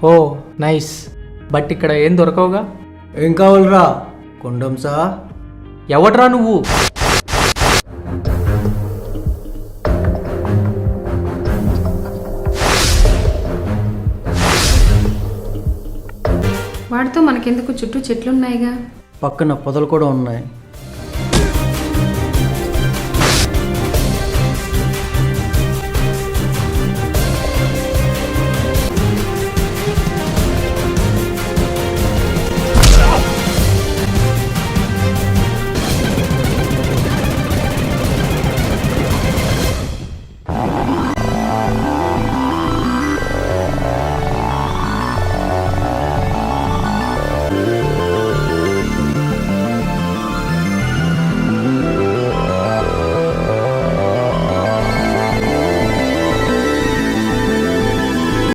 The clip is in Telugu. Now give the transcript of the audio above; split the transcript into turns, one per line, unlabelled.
Oh nice. బట్ ఇక్కడ ఏం దొరకవుగా.
ఏం కావాలరా? కొండమ్సా?
ఎవడ్రా నువ్వు?
వాడితో మనకెందుకు, చుట్టూ చెట్లున్నాయిగా.
పక్కన పొదలు కూడా ఉన్నాయి.